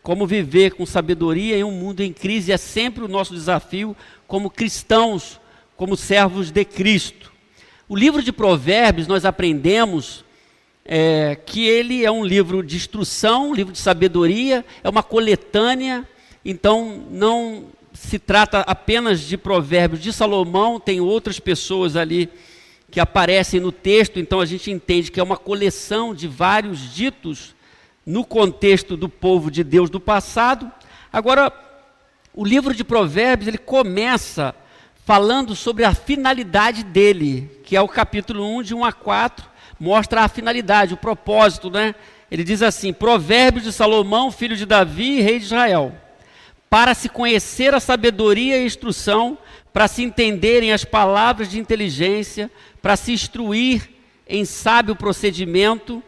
como viver com sabedoria em um mundo em crise é sempre o nosso desafio como cristãos, como servos de Cristo. O livro de Provérbios, nós aprendemos que ele é um livro de instrução, um livro de sabedoria, é uma coletânea, então não se trata apenas de Provérbios de Salomão, tem outras pessoas ali que aparecem no texto, então a gente entende que é uma coleção de vários ditos no contexto do povo de Deus do passado. Agora, o livro de Provérbios, ele começa falando sobre a finalidade dele, que é o capítulo 1, de 1 a 4, mostra a finalidade, o propósito, né? Ele diz assim: Provérbios de Salomão, filho de Davi, rei de Israel, para se conhecer a sabedoria e a instrução, para se entenderem as palavras de inteligência, para se instruir em sábio procedimento,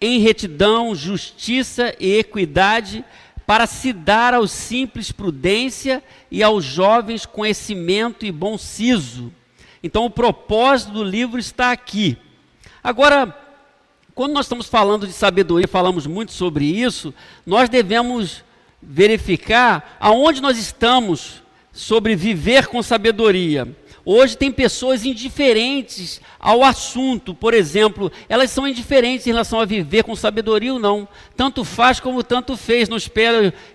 em retidão, justiça e equidade, para se dar aos simples prudência e aos jovens conhecimento e bom siso. Então o propósito do livro está aqui. Agora, quando nós estamos falando de sabedoria, falamos muito sobre isso, nós devemos verificar aonde nós estamos sobre viver com sabedoria. Hoje tem pessoas indiferentes ao assunto, por exemplo, elas são indiferentes em relação a viver com sabedoria ou não. Tanto faz como tanto fez. Eu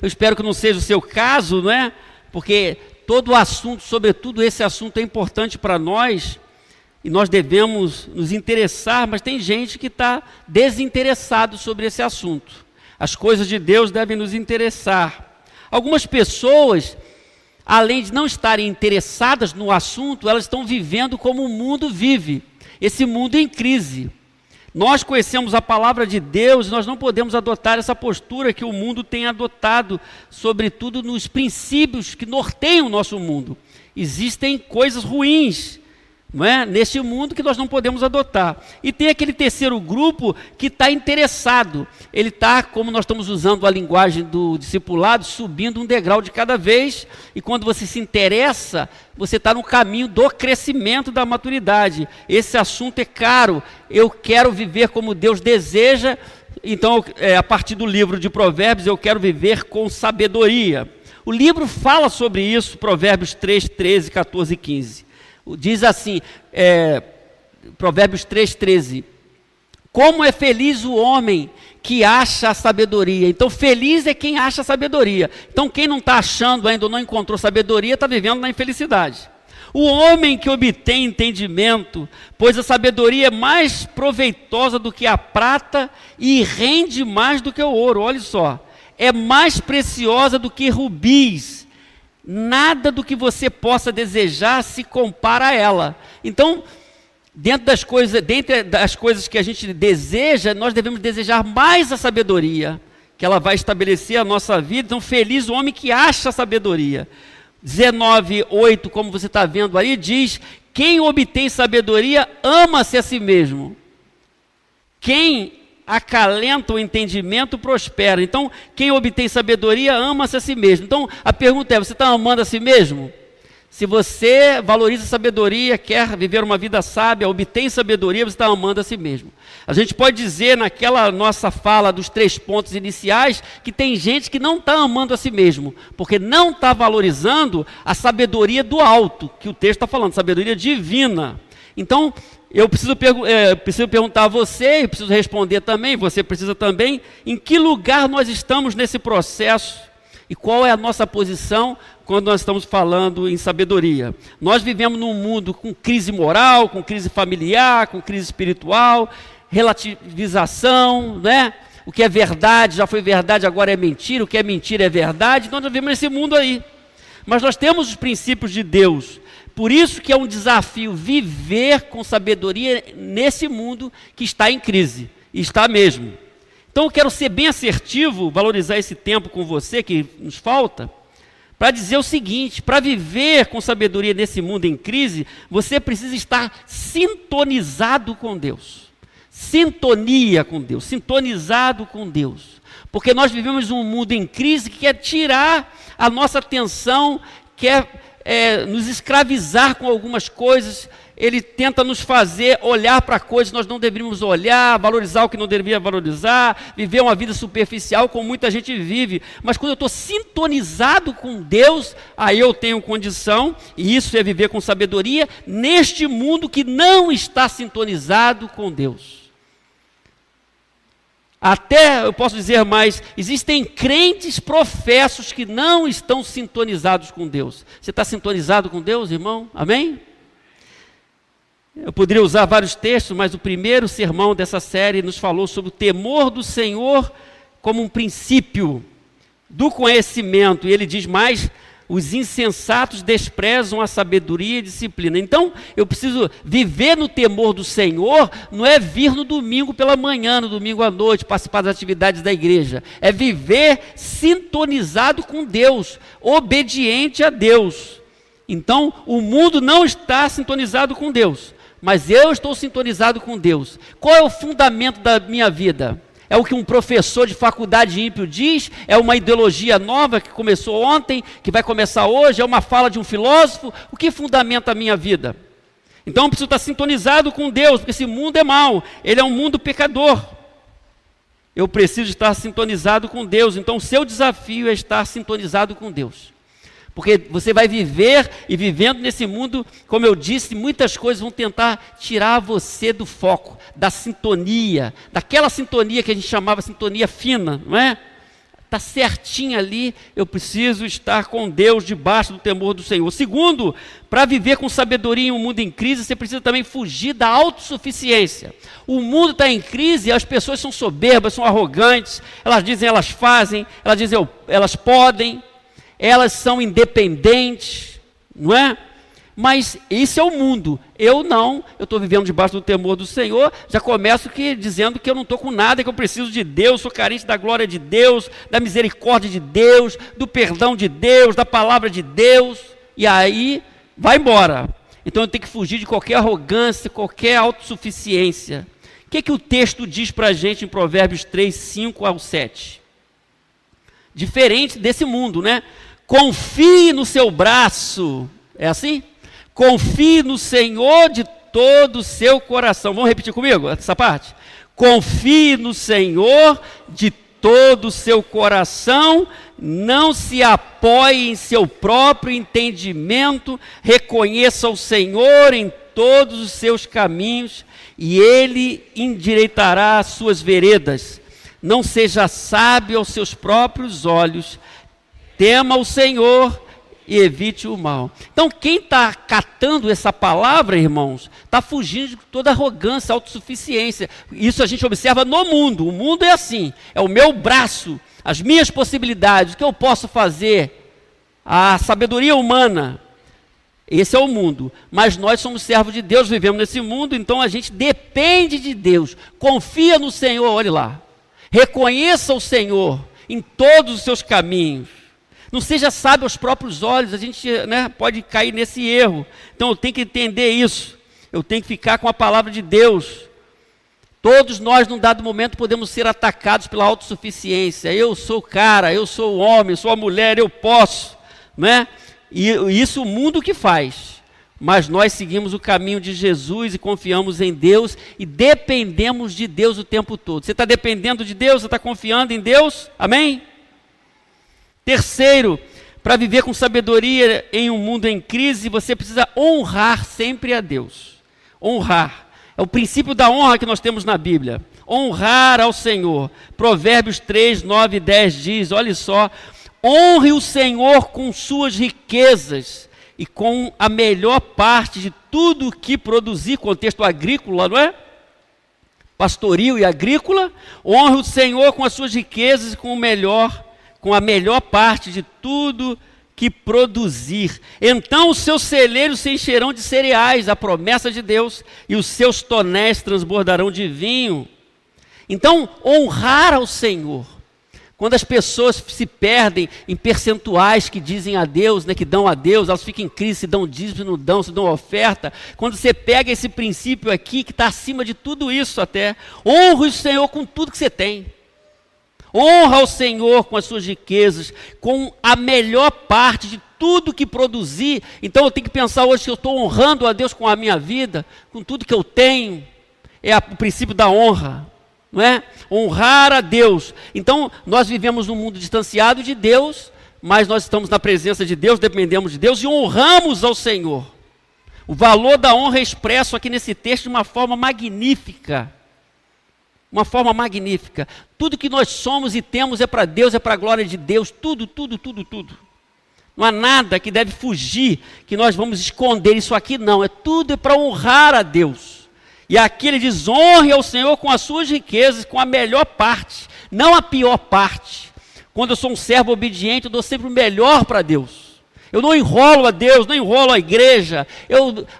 espero que não seja o seu caso, não é? Porque todo o assunto, sobretudo esse assunto, é importante para nós e nós devemos nos interessar, mas tem gente que está desinteressado sobre esse assunto. As coisas de Deus devem nos interessar. Algumas pessoas, além de não estarem interessadas no assunto, elas estão vivendo como o mundo vive, esse mundo em crise. Nós conhecemos a palavra de Deus e nós não podemos adotar essa postura que o mundo tem adotado, sobretudo nos princípios que norteiam o nosso mundo. Existem coisas ruins, não é? Neste mundo que nós não podemos adotar. E tem aquele terceiro grupo que está interessado. Ele está, como nós estamos usando a linguagem do discipulado, subindo um degrau de cada vez. E quando você se interessa, você está no caminho do crescimento da maturidade. Esse assunto é caro. Eu quero viver como Deus deseja. Então, a partir do livro de Provérbios, eu quero viver com sabedoria. O livro fala sobre isso, Provérbios 3, 13, 14 e 15. Diz assim, Provérbios 3,13: como é feliz o homem que acha a sabedoria. Então feliz é quem acha a sabedoria. Então quem não está achando ainda ou não encontrou sabedoria, está vivendo na infelicidade. O homem que obtém entendimento, pois a sabedoria é mais proveitosa do que a prata e rende mais do que o ouro. Olha só, é mais preciosa do que rubis. Nada do que você possa desejar se compara a ela. Então, dentre das coisas que a gente deseja, nós devemos desejar mais a sabedoria, que ela vai estabelecer a nossa vida. Então, feliz o homem que acha a sabedoria. 19:8, como você está vendo aí, diz: quem obtém sabedoria ama-se a si mesmo. Quem acalenta o entendimento, prospera. Então, quem obtém sabedoria, ama-se a si mesmo. Então, a pergunta é, você está amando a si mesmo? Se você valoriza a sabedoria, quer viver uma vida sábia, obtém sabedoria, você está amando a si mesmo. A gente pode dizer, naquela nossa fala dos 3 pontos iniciais, que tem gente que não está amando a si mesmo, porque não está valorizando a sabedoria do alto, que o texto está falando, sabedoria divina. Então, eu preciso perguntar a você, e preciso responder também, você precisa também, em que lugar nós estamos nesse processo e qual é a nossa posição quando nós estamos falando em sabedoria. Nós vivemos num mundo com crise moral, com crise familiar, com crise espiritual, relativização, né? O que é verdade já foi verdade, agora é mentira, o que é mentira é verdade. Nós vivemos nesse mundo aí. Mas nós temos os princípios de Deus. Por isso que é um desafio viver com sabedoria nesse mundo que está em crise, e está mesmo. Então eu quero ser bem assertivo, valorizar esse tempo com você que nos falta, para dizer o seguinte: para viver com sabedoria nesse mundo em crise, você precisa estar sintonizado com Deus. Sintonia com Deus, sintonizado com Deus. Porque nós vivemos um mundo em crise que quer tirar a nossa atenção, quer nos escravizar com algumas coisas, ele tenta nos fazer olhar para coisas que nós não deveríamos olhar, valorizar o que não deveria valorizar, viver uma vida superficial como muita gente vive. Mas quando eu estou sintonizado com Deus, aí eu tenho condição, e isso é viver com sabedoria, neste mundo que não está sintonizado com Deus. Até, eu posso dizer mais, existem crentes professos que não estão sintonizados com Deus. Você está sintonizado com Deus, irmão? Amém? Eu poderia usar vários textos, mas o primeiro sermão dessa série nos falou sobre o temor do Senhor como um princípio do conhecimento. E ele diz mais: os insensatos desprezam a sabedoria e disciplina. Então, eu preciso viver no temor do Senhor, não é vir no domingo pela manhã, no domingo à noite, participar das atividades da igreja. É viver sintonizado com Deus, obediente a Deus. Então, o mundo não está sintonizado com Deus, mas eu estou sintonizado com Deus. Qual é o fundamento da minha vida? É o que um professor de faculdade ímpio diz? É uma ideologia nova que começou ontem, que vai começar hoje? É uma fala de um filósofo? O que fundamenta a minha vida? Então eu preciso estar sintonizado com Deus, porque esse mundo é mau, ele é um mundo pecador. Eu preciso estar sintonizado com Deus. Então o seu desafio é estar sintonizado com Deus. Porque você vai viver e vivendo nesse mundo, como eu disse, muitas coisas vão tentar tirar você do foco, da sintonia, daquela sintonia que a gente chamava sintonia fina, não é? Está certinho ali, eu preciso estar com Deus debaixo do temor do Senhor. Segundo, para viver com sabedoria em um mundo em crise, você precisa também fugir da autossuficiência. O mundo está em crise, as pessoas são soberbas, são arrogantes, elas dizem, elas fazem, elas dizem, elas podem. Elas são independentes, não é? Mas esse é o mundo. Eu não, eu estou vivendo debaixo do temor do Senhor, já começo dizendo que eu não estou com nada, que eu preciso de Deus, sou carente da glória de Deus, da misericórdia de Deus, do perdão de Deus, da palavra de Deus, e aí vai embora. Então eu tenho que fugir de qualquer arrogância, qualquer autossuficiência. O que o texto diz para a gente em Provérbios 3, 5 ao 7? Diferente desse mundo, né? Confie no seu braço, é assim? Confie no Senhor de todo o seu coração. Vamos repetir comigo essa parte? Confie no Senhor de todo o seu coração, não se apoie em seu próprio entendimento, reconheça o Senhor em todos os seus caminhos e Ele endireitará as suas veredas. Não seja sábio aos seus próprios olhos, tema o Senhor e evite o mal. Então, quem está catando essa palavra, irmãos, está fugindo de toda arrogância, autossuficiência. Isso a gente observa no mundo. O mundo é assim, é o meu braço, as minhas possibilidades, o que eu posso fazer, a sabedoria humana. Esse é o mundo, mas nós somos servos de Deus, vivemos nesse mundo, então a gente depende de Deus. Confia no Senhor, olhe lá. Reconheça o Senhor em todos os seus caminhos. Não seja sábio aos próprios olhos, a gente pode cair nesse erro. Então eu tenho que entender isso. Eu tenho que ficar com a palavra de Deus. Todos nós, num dado momento, podemos ser atacados pela autossuficiência. Eu sou o cara, eu sou o homem, eu sou a mulher, eu posso. Né? E isso o mundo que faz. Mas nós seguimos o caminho de Jesus e confiamos em Deus e dependemos de Deus o tempo todo. Você está dependendo de Deus? Você está confiando em Deus? Amém? Terceiro, para viver com sabedoria em um mundo em crise, você precisa honrar sempre a Deus. Honrar. É o princípio da honra que nós temos na Bíblia. Honrar ao Senhor. Provérbios 3, 9 e 10 diz, olha só, honre o Senhor com suas riquezas e com a melhor parte de tudo o que produzir, contexto agrícola, não é? Pastoril e agrícola. Honre o Senhor com as suas riquezas e com a melhor parte de tudo que produzir. Então os seus celeiros se encherão de cereais, a promessa de Deus, e os seus tonéis transbordarão de vinho. Então, honrar ao Senhor. Quando as pessoas se perdem em percentuais que dizem a Deus, que dão a Deus, elas ficam em crise, se dão dízimo, não dão, se dão oferta. Quando você pega esse princípio aqui, que está acima de tudo isso até, honre o Senhor com tudo que você tem. Honra ao Senhor com as suas riquezas, com a melhor parte de tudo que produzir. Então eu tenho que pensar hoje que eu estou honrando a Deus com a minha vida, com tudo que eu tenho. É o princípio da honra, não é? Honrar a Deus. Então nós vivemos num mundo distanciado de Deus, mas nós estamos na presença de Deus, dependemos de Deus e honramos ao Senhor. O valor da honra é expresso aqui nesse texto de uma forma magnífica. Uma forma magnífica. Tudo que nós somos e temos é para Deus, é para a glória de Deus. Tudo, tudo, tudo, tudo. Não há nada que deve fugir, que nós vamos esconder isso aqui, não. Tudo é para honrar a Deus. E aqui ele diz, honre ao Senhor com as suas riquezas, com a melhor parte, não a pior parte. Quando eu sou um servo obediente, eu dou sempre o melhor para Deus. Eu não enrolo a Deus, não enrolo a igreja.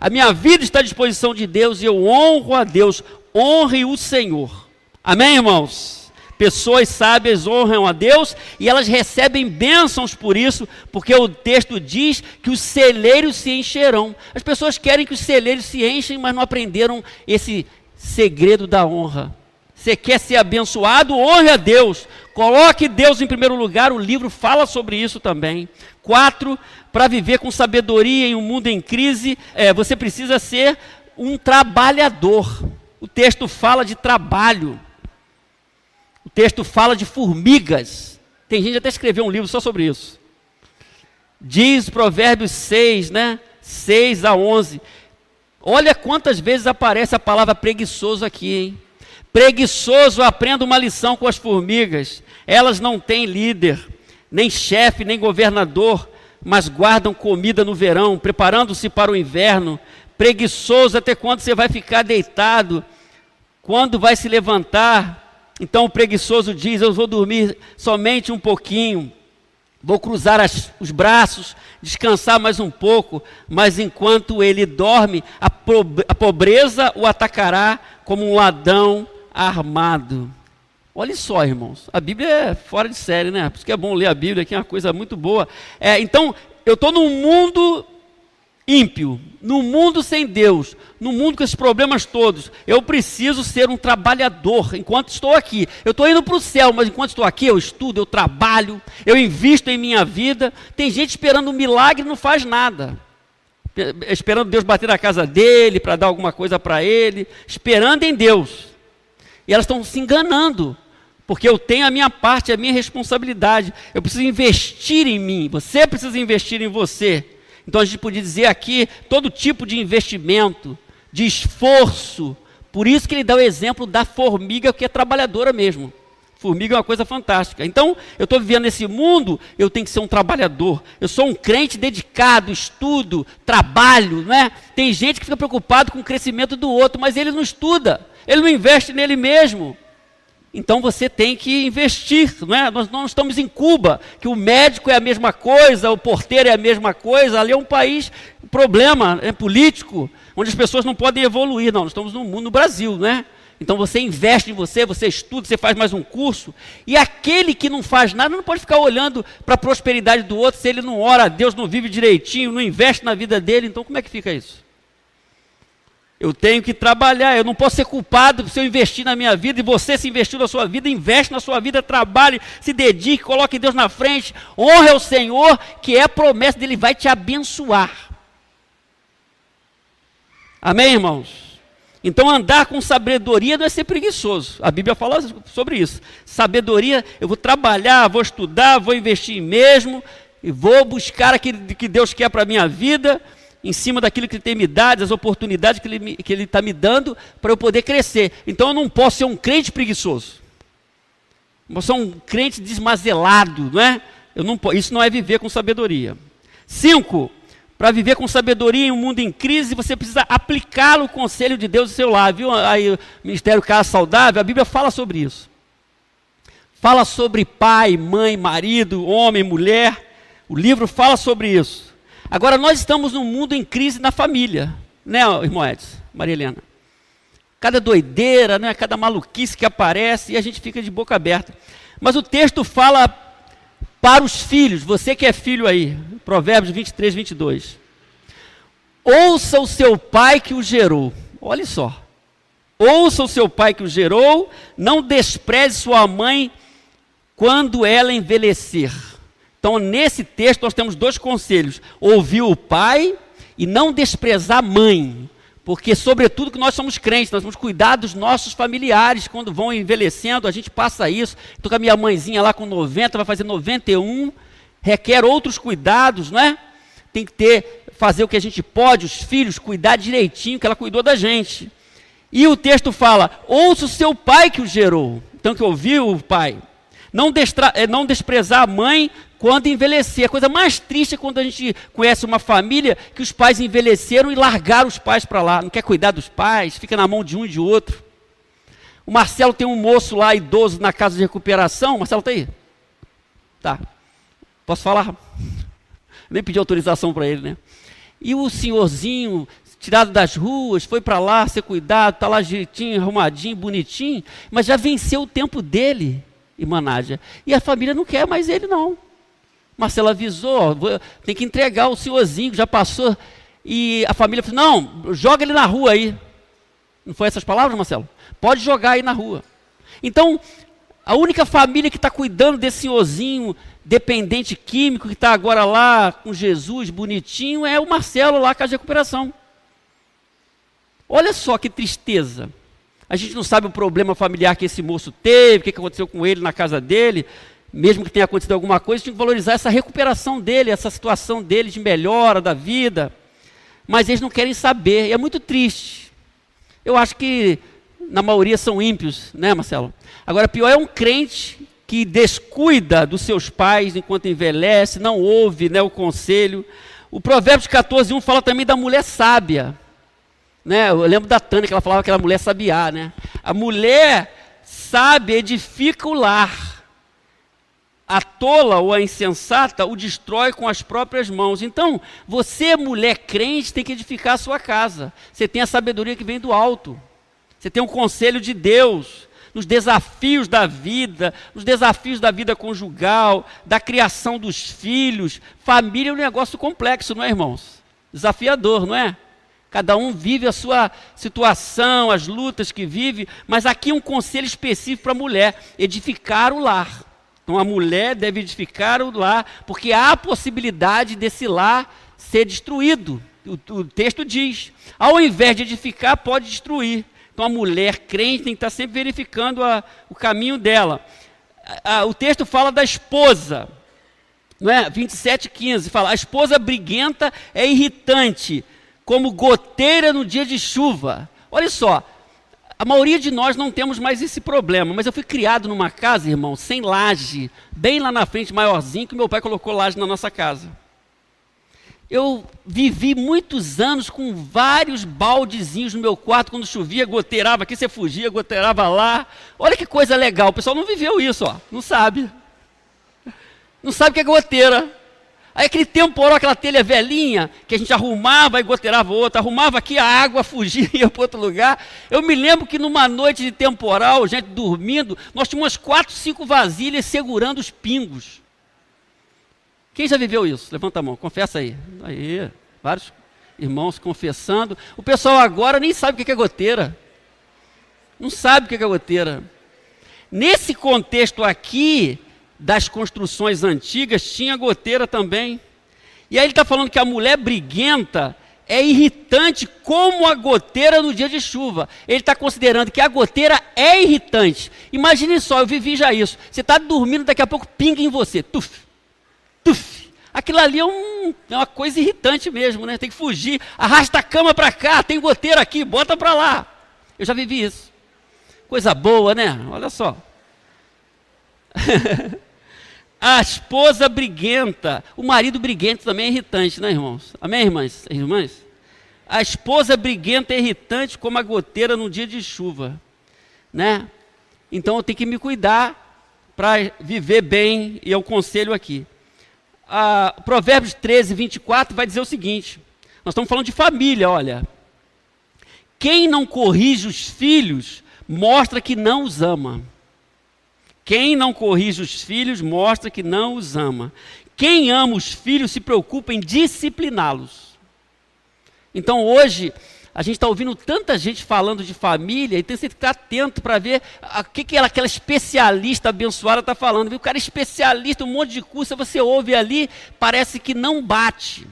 A minha vida está à disposição de Deus e eu honro a Deus. Honre o Senhor. Amém, irmãos? Pessoas sábias honram a Deus e elas recebem bênçãos por isso, porque o texto diz que os celeiros se encherão. As pessoas querem que os celeiros se enchem, mas não aprenderam esse segredo da honra. Você quer ser abençoado? Honre a Deus. Coloque Deus em primeiro lugar, o livro fala sobre isso também. 4, para viver com sabedoria em um mundo em crise, você precisa ser um trabalhador. O texto fala de trabalho. O texto fala de formigas. Tem gente que até escreveu um livro só sobre isso. Diz Provérbios 6, 6 a 11. Olha quantas vezes aparece a palavra preguiçoso aqui, hein? Preguiçoso, aprenda uma lição com as formigas. Elas não têm líder, nem chefe, nem governador, mas guardam comida no verão, preparando-se para o inverno. Preguiçoso, até quando você vai ficar deitado? Quando vai se levantar? Então o preguiçoso diz, eu vou dormir somente um pouquinho, vou cruzar os braços, descansar mais um pouco, mas enquanto ele dorme, a pobreza o atacará como um ladrão armado. Olha só, irmãos, a Bíblia é fora de série, né? Por isso que é bom ler a Bíblia, que é uma coisa muito boa. Então, eu estou num mundo ímpio, num mundo sem Deus, num mundo com esses problemas todos. Eu preciso ser um trabalhador enquanto estou aqui. Eu estou indo para o céu, mas enquanto estou aqui, eu estudo, eu trabalho, eu invisto em minha vida. Tem gente esperando um milagre e não faz nada. Esperando Deus bater na casa dele, para dar alguma coisa para ele, esperando em Deus. E elas estão se enganando, porque eu tenho a minha parte, a minha responsabilidade. Eu preciso investir em mim, você precisa investir em você. Então a gente podia dizer aqui, todo tipo de investimento, de esforço. Por isso que ele dá o exemplo da formiga, que é trabalhadora mesmo. Formiga é uma coisa fantástica. Então, eu estou vivendo nesse mundo, eu tenho que ser um trabalhador. Eu sou um crente dedicado, estudo, trabalho, né? Tem gente que fica preocupado com o crescimento do outro, mas ele não estuda, ele não investe nele mesmo. Então você tem que investir, não é? Nós não estamos em Cuba, que o médico é a mesma coisa, o porteiro é a mesma coisa. Ali é um país, um problema político, onde as pessoas não podem evoluir. Não, nós estamos no Brasil, né? Então você investe em você, você estuda, você faz mais um curso. E aquele que não faz nada não pode ficar olhando para a prosperidade do outro, se ele não ora a Deus, não vive direitinho, não investe na vida dele. Então como é que fica isso? Eu tenho que trabalhar, eu não posso ser culpado se eu investir na minha vida, e você se investiu na sua vida, investe na sua vida, trabalhe, se dedique, coloque Deus na frente, honre ao Senhor, que é a promessa dele, vai te abençoar. Amém, irmãos? Então andar com sabedoria não é ser preguiçoso, a Bíblia fala sobre isso. Sabedoria, eu vou trabalhar, vou estudar, vou investir em mim mesmo, e vou buscar aquilo que Deus quer para a minha vida, em cima daquilo que Ele tem me dado, das oportunidades que Ele está me dando, para eu poder crescer. Então eu não posso ser um crente preguiçoso, eu posso ser um crente desmazelado, não é? Isso não é viver com sabedoria. 5, para viver com sabedoria em um mundo em crise, você precisa aplicar o conselho de Deus do seu lar. Viu aí o Ministério Casa Saudável? A Bíblia fala sobre isso. Fala sobre pai, mãe, marido, homem, mulher. O livro fala sobre isso. Agora, nós estamos num mundo em crise na família, né, irmão Edson, Maria Helena? Cada doideira, né, cada maluquice que aparece e a gente fica de boca aberta. Mas o texto fala para os filhos, você que é filho aí, Provérbios 23, 22. Ouça o seu pai que o gerou. Olha só. Ouça o seu pai que o gerou, não despreze sua mãe quando ela envelhecer. Então, nesse texto, nós temos 2 conselhos: ouvir o pai e não desprezar a mãe. Porque, sobretudo, que nós somos crentes, nós vamos cuidar dos nossos familiares quando vão envelhecendo, a gente passa isso. Estou com a minha mãezinha lá com 90, vai fazer 91, requer outros cuidados, não é? Tem que fazer o que a gente pode, os filhos, cuidar direitinho, que ela cuidou da gente. E o texto fala: ouça o seu pai que o gerou. Então, que ouviu o pai. Não desprezar a mãe quando envelhecer. A coisa mais triste é quando a gente conhece uma família que os pais envelheceram e largaram os pais para lá. Não quer cuidar dos pais, fica na mão de um e de outro. O Marcelo tem um moço lá, idoso, na casa de recuperação. Marcelo está aí? Tá. Posso falar? Nem pedi autorização para ele, né? E o senhorzinho, tirado das ruas, foi para lá ser cuidado, está lá jeitinho, arrumadinho, bonitinho, mas já venceu o tempo dele, irmã Nádia. E a família não quer mais ele, não. Marcelo avisou, tem que entregar o senhorzinho, já passou. E a família falou: não, joga ele na rua aí. Não foi essas palavras, Marcelo? Pode jogar aí na rua. Então, a única família que está cuidando desse senhorzinho dependente químico, que está agora lá com Jesus, bonitinho, é o Marcelo lá, Casa de Recuperação. Olha só que tristeza. A gente não sabe o problema familiar que esse moço teve, o que aconteceu com ele na casa dele. Mesmo que tenha acontecido alguma coisa, tinha que valorizar essa recuperação dele, essa situação dele de melhora da vida. Mas eles não querem saber, e é muito triste. Eu acho que na maioria são ímpios, né, Marcelo? Agora, pior é um crente que descuida dos seus pais enquanto envelhece, não ouve, né, o conselho. O Provérbios 14:1 fala também da mulher sábia. Né? Eu lembro da Tânia, que ela falava que era mulher sabiá, né? A mulher sábia edifica o lar. A tola ou a insensata o destrói com as próprias mãos. Então, você, mulher crente, tem que edificar a sua casa. Você tem a sabedoria que vem do alto. Você tem um conselho de Deus nos desafios da vida, nos desafios da vida conjugal, da criação dos filhos. Família é um negócio complexo, não é, irmãos? Desafiador, não é? Cada um vive a sua situação, as lutas que vive, mas aqui um conselho específico para a mulher: edificar o lar. Então a mulher deve edificar o lar, porque há a possibilidade desse lar ser destruído. O texto diz: ao invés de edificar, pode destruir. Então a mulher crente tem que estar sempre verificando o caminho dela. O texto fala da esposa, não é? 27:15 fala: a esposa briguenta é irritante, como goteira no dia de chuva. Olha só, a maioria de nós não temos mais esse problema, mas eu fui criado numa casa, irmão, sem laje, bem lá na frente, maiorzinho, que meu pai colocou laje na nossa casa. Eu vivi muitos anos com vários baldezinhos no meu quarto, quando chovia, goteirava aqui, você fugia, goteirava lá. Olha que coisa legal, o pessoal não viveu isso, ó, não sabe. Não sabe o que é goteira. Aí aquele temporal, aquela telha velhinha, que a gente arrumava e goteirava outra, arrumava aqui, a água fugia e ia para outro lugar. Eu me lembro que numa noite de temporal, gente dormindo, nós tínhamos umas 4, 5 vasilhas segurando os pingos. Quem já viveu isso? Levanta a mão, confessa aí. Aí, vários irmãos confessando. O pessoal agora nem sabe o que é goteira. Não sabe o que é goteira. Nesse contexto aqui, das construções antigas, tinha goteira também. E aí ele está falando que a mulher briguenta é irritante como a goteira no dia de chuva. Ele está considerando que a goteira é irritante. Imagine só, eu vivi já isso. Você está dormindo, daqui a pouco pinga em você. Tuf, tuf. Aquilo ali é uma coisa irritante mesmo, né? Tem que fugir. Arrasta a cama para cá, tem goteira aqui, bota para lá. Eu já vivi isso. Coisa boa, né? Olha só. A esposa briguenta, o marido briguento também é irritante, né, irmãos? Amém, irmãs? Irmãs? A esposa briguenta é irritante como a goteira no dia de chuva, né? Então eu tenho que me cuidar para viver bem, e é o conselho aqui. Provérbios 13:24 vai dizer o seguinte: nós estamos falando de família, olha. Quem não corrige os filhos mostra que não os ama. Quem não corrige os filhos mostra que não os ama. Quem ama os filhos se preocupa em discipliná-los. Então hoje, a gente está ouvindo tanta gente falando de família, e tem que estar atento para ver o que aquela especialista abençoada está falando. O cara é especialista, um monte de curso, você ouve ali, parece que não bate.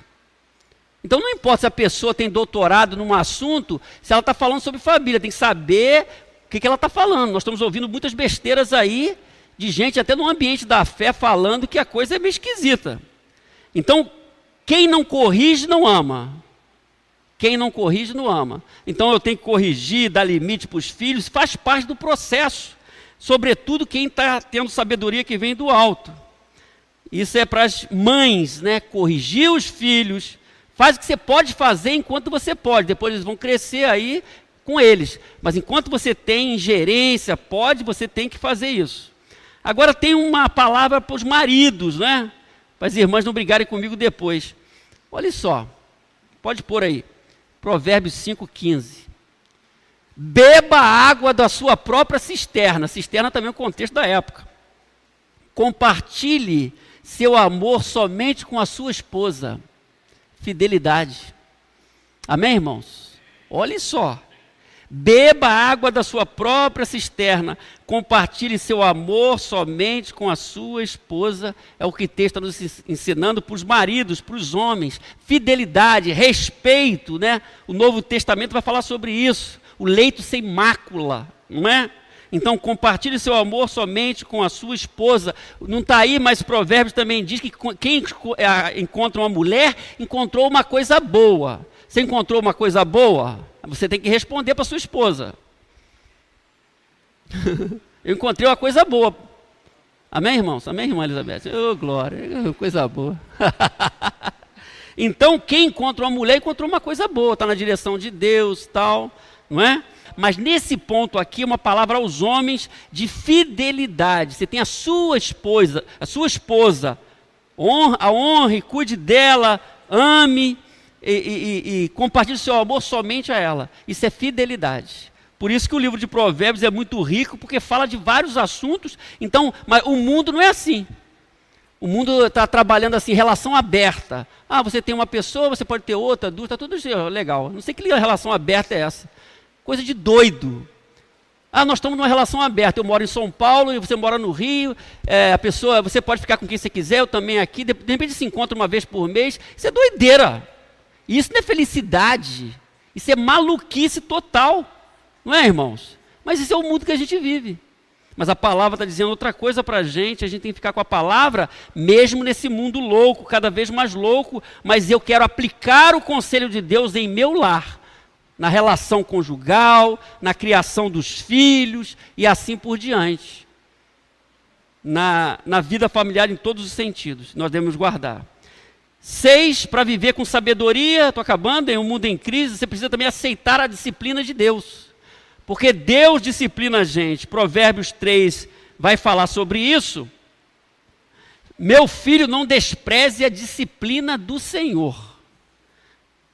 Então não importa se a pessoa tem doutorado num assunto, se ela está falando sobre família, tem que saber o que ela está falando. Nós estamos ouvindo muitas besteiras aí, de gente até no ambiente da fé falando que a coisa é meio esquisita. Então, quem não corrige não ama. Quem não corrige não ama. Então eu tenho que corrigir, dar limite para os filhos, faz parte do processo. Sobretudo quem está tendo sabedoria que vem do alto. Isso é para as mães, né? Corrigir os filhos. Faz o que você pode fazer enquanto você pode. Depois eles vão crescer aí com eles. Mas enquanto você tem ingerência, você tem que fazer isso. Agora tem uma palavra para os maridos, né? Para as irmãs não brigarem comigo depois. Olha só, pode pôr aí, Provérbios 5,15. Beba a água da sua própria cisterna. Cisterna também é um contexto da época. Compartilhe seu amor somente com a sua esposa. Fidelidade. Amém, irmãos? Olha só. Beba a água da sua própria cisterna, compartilhe seu amor somente com a sua esposa, é o que o texto está nos ensinando para os maridos, para os homens, fidelidade, respeito, né? O Novo Testamento vai falar sobre isso, o leito sem mácula, não é? Então compartilhe seu amor somente com a sua esposa, não está aí, mas Provérbios também diz que quem encontra uma mulher, encontrou uma coisa boa. Você encontrou uma coisa boa? Você tem que responder para sua esposa. Eu encontrei uma coisa boa. Amém, irmãos? Amém, irmã Elizabeth? Oh, glória, coisa boa. Então, quem encontra uma mulher, encontrou uma coisa boa. Está na direção de Deus, tal, não é? Mas nesse ponto aqui, uma palavra aos homens de fidelidade. Você tem a sua esposa, a honre, cuide dela, ame, e compartilhe seu amor somente a ela. Isso é fidelidade. Por isso que o livro de Provérbios é muito rico, porque fala de vários assuntos. Então, mas o mundo não é assim. O mundo está trabalhando assim, relação aberta. Ah, você tem uma pessoa, você pode ter outra, duas, está tudo legal. Não sei que relação aberta é essa. Coisa de doido. Ah, nós estamos numa relação aberta. Eu moro em São Paulo e você mora no Rio. A pessoa, você pode ficar com quem você quiser, eu também aqui. De repente se encontra uma vez por mês. Isso é doideira. Isso não é felicidade, isso é maluquice total, não é, irmãos? Mas isso é o mundo que a gente vive. Mas a palavra está dizendo outra coisa para a gente tem que ficar com a palavra, mesmo nesse mundo louco, cada vez mais louco, mas eu quero aplicar o conselho de Deus em meu lar, na relação conjugal, na criação dos filhos e assim por diante. Na vida familiar em todos os sentidos, nós devemos guardar. 6, para viver com sabedoria, estou acabando, em um mundo em crise, você precisa também aceitar a disciplina de Deus. Porque Deus disciplina a gente. Provérbios 3 vai falar sobre isso. Meu filho, não despreze a disciplina do Senhor.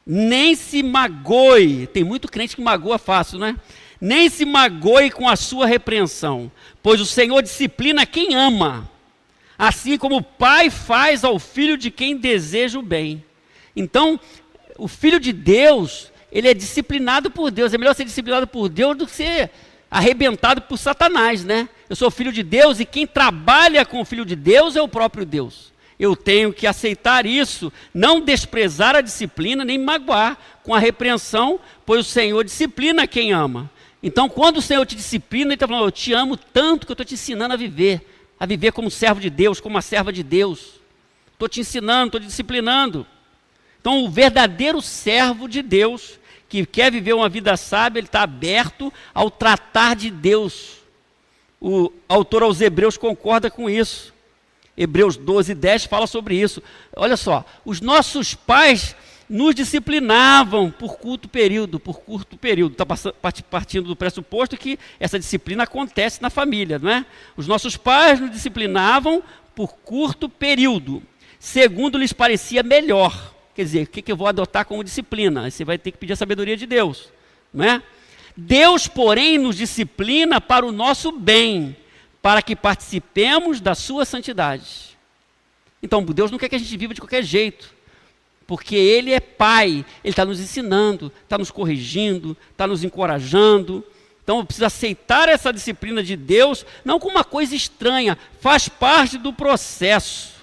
Nem se magoe. Tem muito crente que magoa fácil, não é? Nem se magoe com a sua repreensão. Pois o Senhor disciplina quem ama. Assim como o pai faz ao filho de quem deseja o bem. Então, o filho de Deus, ele é disciplinado por Deus. É melhor ser disciplinado por Deus do que ser arrebentado por Satanás, né? Eu sou filho de Deus e quem trabalha com o filho de Deus é o próprio Deus. Eu tenho que aceitar isso, não desprezar a disciplina, nem magoar com a repreensão, pois o Senhor disciplina quem ama. Então, quando o Senhor te disciplina, Ele está falando, eu te amo tanto que eu estou te ensinando a viver como servo de Deus, como uma serva de Deus. Estou te ensinando, estou te disciplinando. Então, o verdadeiro servo de Deus, que quer viver uma vida sábia, ele está aberto ao tratar de Deus. O autor aos Hebreus concorda com isso. Hebreus 12:10 fala sobre isso. Olha só, os nossos pais nos disciplinavam por curto período. Está partindo do pressuposto que essa disciplina acontece na família, não é? Os nossos pais nos disciplinavam por curto período, segundo lhes parecia melhor. Quer dizer, o que eu vou adotar como disciplina? Você vai ter que pedir a sabedoria de Deus, não é? Deus, porém, nos disciplina para o nosso bem, para que participemos da sua santidade. Então, Deus não quer que a gente viva de qualquer jeito. Porque Ele é Pai, Ele está nos ensinando, está nos corrigindo, está nos encorajando. Então eu preciso aceitar essa disciplina de Deus, não como uma coisa estranha, faz parte do processo.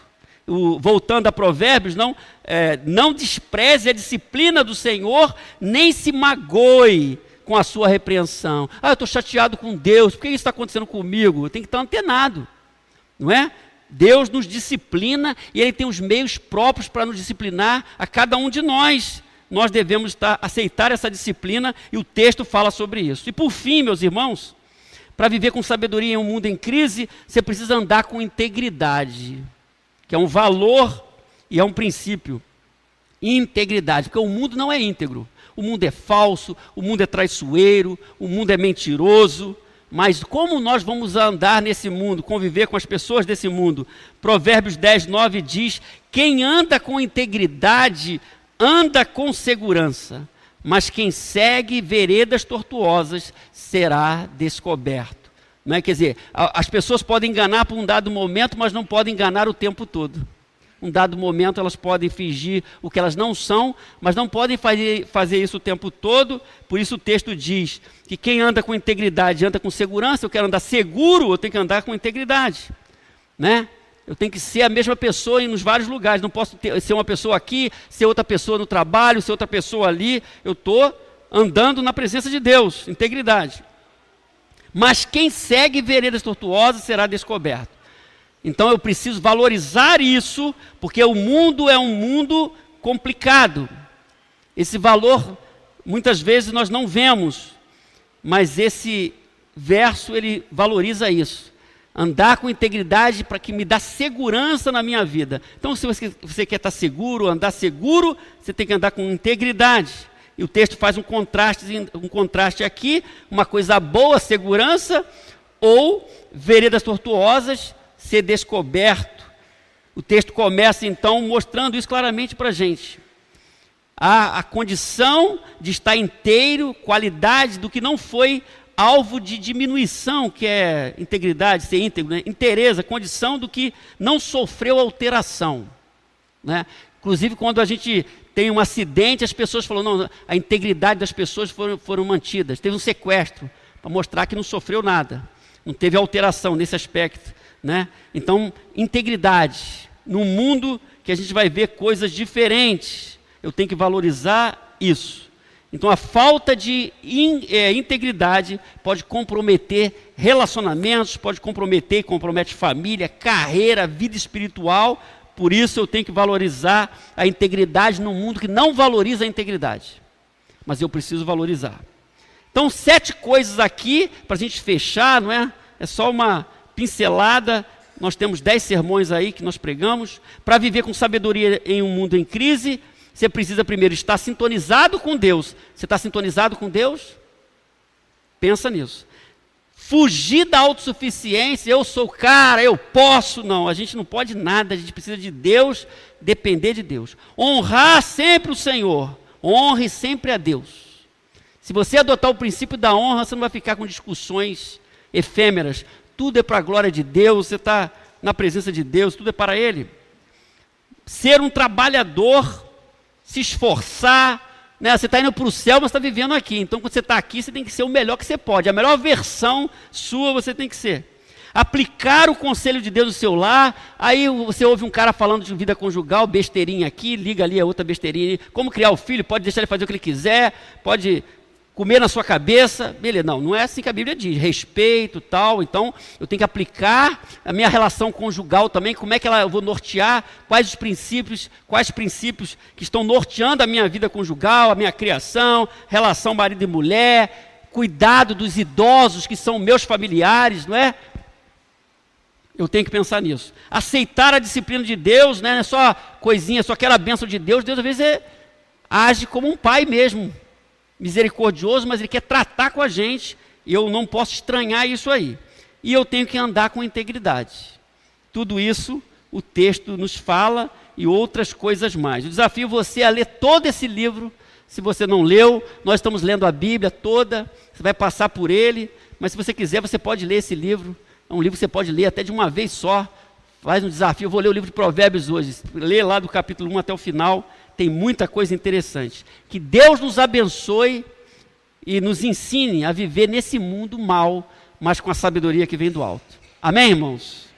Voltando a Provérbios, não despreze a disciplina do Senhor, nem se magoe com a sua repreensão. Eu estou chateado com Deus, por que isso está acontecendo comigo? Eu tenho que estar antenado, não é? Deus nos disciplina e Ele tem os meios próprios para nos disciplinar a cada um de nós. Nós devemos aceitar essa disciplina e o texto fala sobre isso. E por fim, meus irmãos, para viver com sabedoria em um mundo em crise, você precisa andar com integridade, que é um valor e é um princípio. Integridade, porque o mundo não é íntegro. O mundo é falso, o mundo é traiçoeiro, o mundo é mentiroso. Mas como nós vamos andar nesse mundo, conviver com as pessoas desse mundo? Provérbios 10, 9 diz: quem anda com integridade, anda com segurança, mas quem segue veredas tortuosas será descoberto. Não é? Quer dizer, as pessoas podem enganar por um dado momento, mas não podem enganar o tempo todo. Um dado momento elas podem fingir o que elas não são, mas não podem fazer isso o tempo todo. Por isso o texto diz que quem anda com integridade anda com segurança. Eu quero andar seguro, eu tenho que andar com integridade, né? Eu tenho que ser a mesma pessoa nos vários lugares. Não posso ser uma pessoa aqui, ser outra pessoa no trabalho, ser outra pessoa ali. Eu estou andando na presença de Deus, integridade. Mas quem segue veredas tortuosas será descoberto. Então eu preciso valorizar isso, porque o mundo é um mundo complicado. Esse valor, muitas vezes nós não vemos, mas esse verso ele valoriza isso. Andar com integridade para que me dá segurança na minha vida. Então se você quer estar seguro, andar seguro, você tem que andar com integridade. E o texto faz um contraste aqui, uma coisa boa, segurança, ou veredas tortuosas, ser descoberto. O texto começa então mostrando isso claramente para a gente. A condição de estar inteiro, qualidade do que não foi alvo de diminuição, que é integridade, ser íntegro, né? Inteireza, condição do que não sofreu alteração, né? Inclusive quando a gente tem um acidente, as pessoas falam, não, a integridade das pessoas foram mantidas. Teve um sequestro, para mostrar que não sofreu nada, não teve alteração nesse aspecto, né? Então, integridade. Num mundo que a gente vai ver coisas diferentes, eu tenho que valorizar isso. Então, a falta de integridade pode comprometer relacionamentos, compromete família, carreira, vida espiritual. Por isso, eu tenho que valorizar a integridade num mundo que não valoriza a integridade. Mas eu preciso valorizar. Então, 7 coisas aqui, para a gente fechar, não é? É só uma pincelada. Nós temos 10 sermões aí que nós pregamos. Para viver com sabedoria em um mundo em crise, você precisa primeiro estar sintonizado com Deus. Você está sintonizado com Deus? Pensa nisso. Fugir da autossuficiência, eu sou o cara, eu posso. Não, a gente não pode nada, a gente precisa de Deus, depender de Deus. Honrar sempre o Senhor, honre sempre a Deus. Se você adotar o princípio da honra, você não vai ficar com discussões efêmeras. Tudo é para a glória de Deus, você está na presença de Deus, tudo é para Ele. Ser um trabalhador, se esforçar, né? Você está indo para o céu, mas está vivendo aqui. Então, quando você está aqui, você tem que ser o melhor que você pode. A melhor versão sua você tem que ser. Aplicar o conselho de Deus no seu lar. Aí você ouve um cara falando de vida conjugal, besteirinha aqui, liga ali a outra besteirinha. Como criar o filho, pode deixar ele fazer o que ele quiser, pode comer na sua cabeça, beleza, não é assim que a Bíblia diz, respeito, tal. Então eu tenho que aplicar a minha relação conjugal também, como é que eu vou nortear, quais princípios que estão norteando a minha vida conjugal, a minha criação, relação marido e mulher, cuidado dos idosos que são meus familiares, não é? Eu tenho que pensar nisso. Aceitar a disciplina de Deus, né? Não é só coisinha, só aquela bênção de Deus. Deus às vezes age como um pai mesmo, misericordioso, mas Ele quer tratar com a gente, e eu não posso estranhar isso aí. E eu tenho que andar com integridade. Tudo isso o texto nos fala e outras coisas mais. Eu desafio você a ler todo esse livro. Se você não leu, nós estamos lendo a Bíblia toda, você vai passar por ele, mas se você quiser, você pode ler esse livro. É um livro que você pode ler até de uma vez só. Faz um desafio, eu vou ler o livro de Provérbios hoje. Lê lá do capítulo 1 até o final. tem muita coisa interessante. Que Deus nos abençoe e nos ensine a viver nesse mundo mal, mas com a sabedoria que vem do alto. Amém, irmãos?